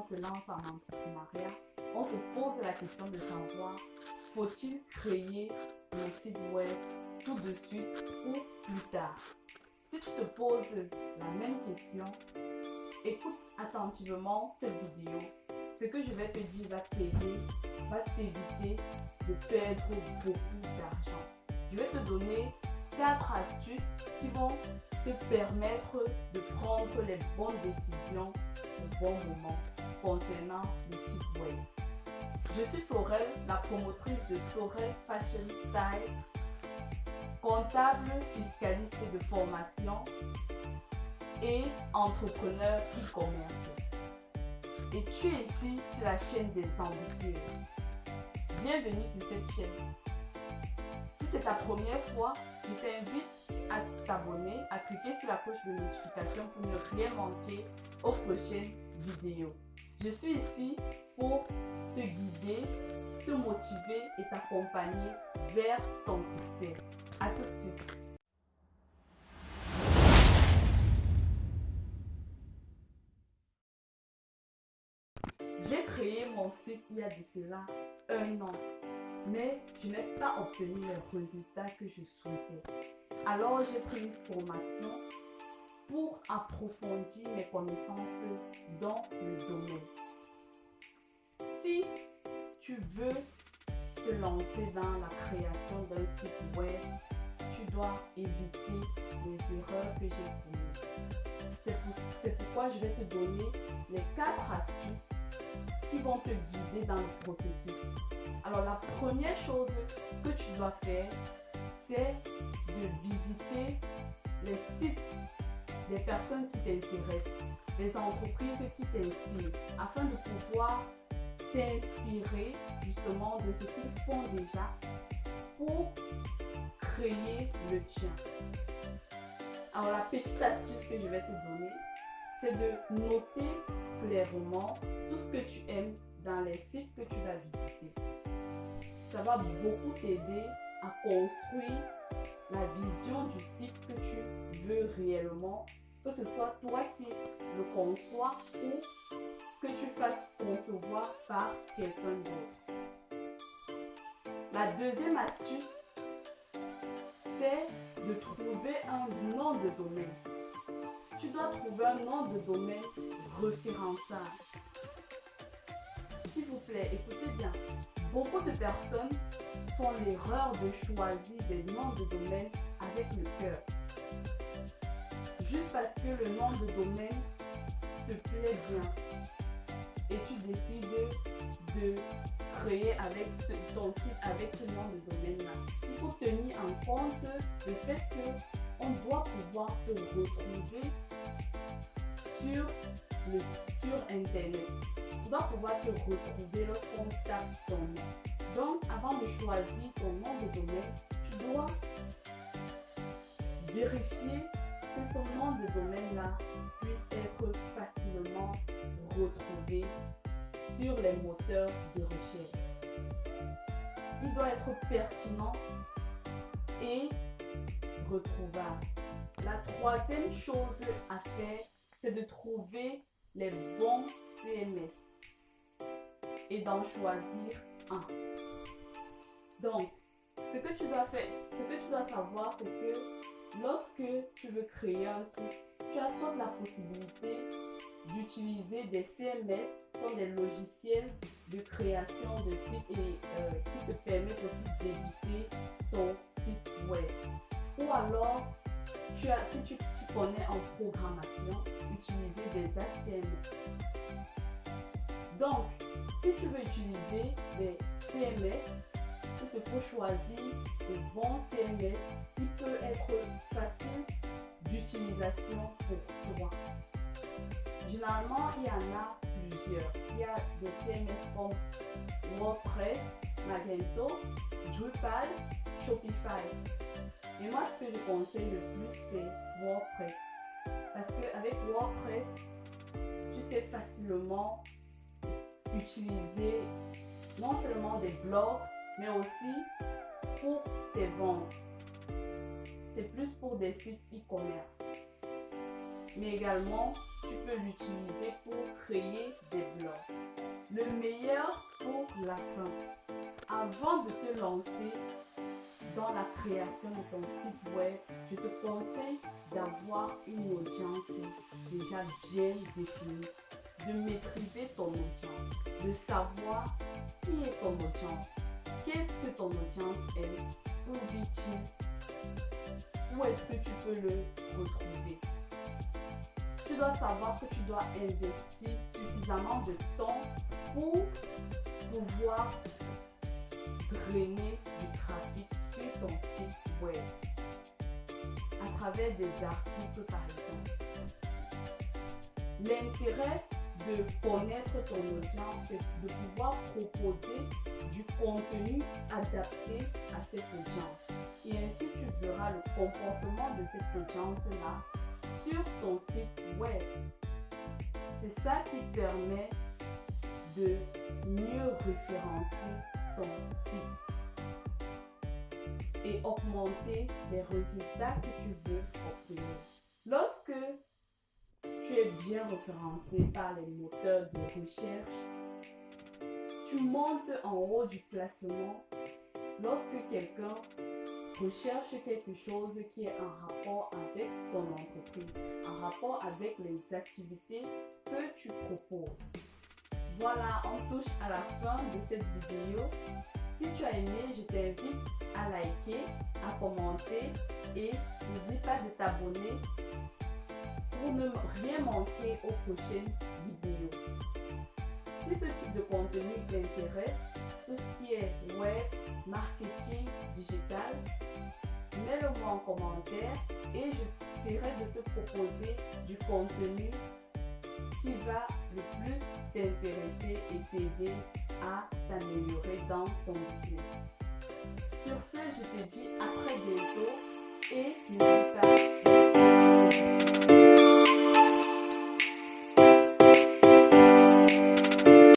se lance en entrepreneuriat, on se pose la question de savoir, faut-il créer le site web tout de suite ou plus tard? Si tu te poses la même question, écoute attentivement cette vidéo. Ce que je vais te dire va t'aider, va t'éviter de perdre beaucoup d'argent. Je vais te donner 4 astuces qui vont te permettre de prendre les bonnes décisions au bon moment concernant le site web. Je suis Sorel, la promotrice de Sorel Fashion Style, comptable, fiscaliste de formation et entrepreneur e-commerce. Et tu es ici sur la chaîne des ambitieuses. Bienvenue sur cette chaîne. Si c'est ta première fois, je t'invite à t'abonner, à cliquer sur la cloche de notification pour ne rien manquer aux prochaines vidéos. Je suis ici pour te guider, te motiver et t'accompagner vers ton succès. À tout de suite. J'ai créé mon site il y a de cela 1 an, mais je n'ai pas obtenu les résultats que je souhaitais. Alors j'ai pris une formation pour approfondir mes connaissances dans le domaine. Si tu veux te lancer dans la création d'un site web, tu dois éviter les erreurs que j'ai commises. C'est pourquoi je vais te donner les 4 astuces qui vont te guider dans le processus. Alors la première chose que tu dois faire, c'est de visiter les sites des personnes qui t'intéressent, des entreprises qui t'inspirent, afin de pouvoir t'inspirer justement de ce qu'ils font déjà pour créer le tien. Alors la petite astuce que je vais te donner, c'est de noter clairement tout ce que tu aimes dans les sites que tu vas visiter. Ça va beaucoup t'aider à construire la vision du site que tu veux réellement, que ce soit toi qui le conçois ou que tu fasses concevoir par quelqu'un d'autre. La deuxième astuce, c'est de trouver un nom de domaine. Tu dois trouver un nom de domaine référençable. S'il vous plaît, écoutez bien. Beaucoup de personnes font l'erreur de choisir des noms de domaine avec le cœur. Juste parce que le nom de domaine te plaît bien et tu décides de créer avec ton site avec ce nom de domaine-là. Il faut tenir en compte le fait qu'on doit pouvoir te retrouver sur Internet. Tu dois pouvoir te retrouver lorsqu'on tape ton nom. Donc, avant de choisir ton nom de domaine, tu dois vérifier que son nom de domaine-là puisse être facilement retrouvé sur les moteurs de recherche. Il doit être pertinent et retrouvable. La troisième chose à faire, c'est de trouver les bons CMS et d'en choisir un. Donc, ce que tu dois savoir, c'est que lorsque tu veux créer un site, tu as soit la possibilité d'utiliser des CMS, qui sont des logiciels de création de sites et qui te permettent aussi d'éditer ton site web. Ou alors, si tu connais en programmation, utiliser des HTML. Donc, si tu veux utiliser des CMS, il te faut choisir le bon CMS qui peut être facile d'utilisation pour toi. Généralement, il y en a plusieurs. Il y a des CMS comme WordPress, Magento, Drupal, Shopify. Et moi, ce que je conseille le plus, c'est WordPress. Parce qu'avec WordPress, tu sais facilement utiliser non seulement des blogs, mais aussi pour tes ventes. C'est plus pour des sites e-commerce. mais également tu peux l'utiliser pour créer des blogs. Le meilleur pour la fin. Avant de te lancer dans la création de ton site web, je te conseille d'avoir une audience déjà bien définie, de maîtriser ton audience, de savoir qui est ton audience, qu'est-ce que ton audience est, où vit-il, où est-ce que tu peux le retrouver. Tu dois savoir que tu dois investir suffisamment de temps pour pouvoir drainer du trafic sur ton site web à travers des articles par exemple. L'intérêt de connaître ton audience, c'est de pouvoir proposer du contenu adapté à cette audience. Et ainsi tu verras le comportement de cette audience-là sur ton site web. C'est ça qui permet de mieux référencer ton site et augmenter les résultats que tu veux obtenir. Lorsque tu es bien référencé par les moteurs de recherche, tu montes en haut du classement lorsque quelqu'un recherche quelque chose qui est en rapport avec ton entreprise, en rapport avec les activités que tu proposes. Voilà, on touche à la fin de cette vidéo. Si tu as aimé, je t'invite à liker, à commenter et n'oublie pas de t'abonner pour ne rien manquer aux prochaines vidéos. Si ce type de contenu t'intéresse, tout ce qui est web, marketing, digital, mets-le-moi en commentaire et j'essaierai de te proposer du contenu qui va le plus t'intéresser et t'aider à t'améliorer dans ton business. Sur ce, je te dis à très bientôt et n'oublie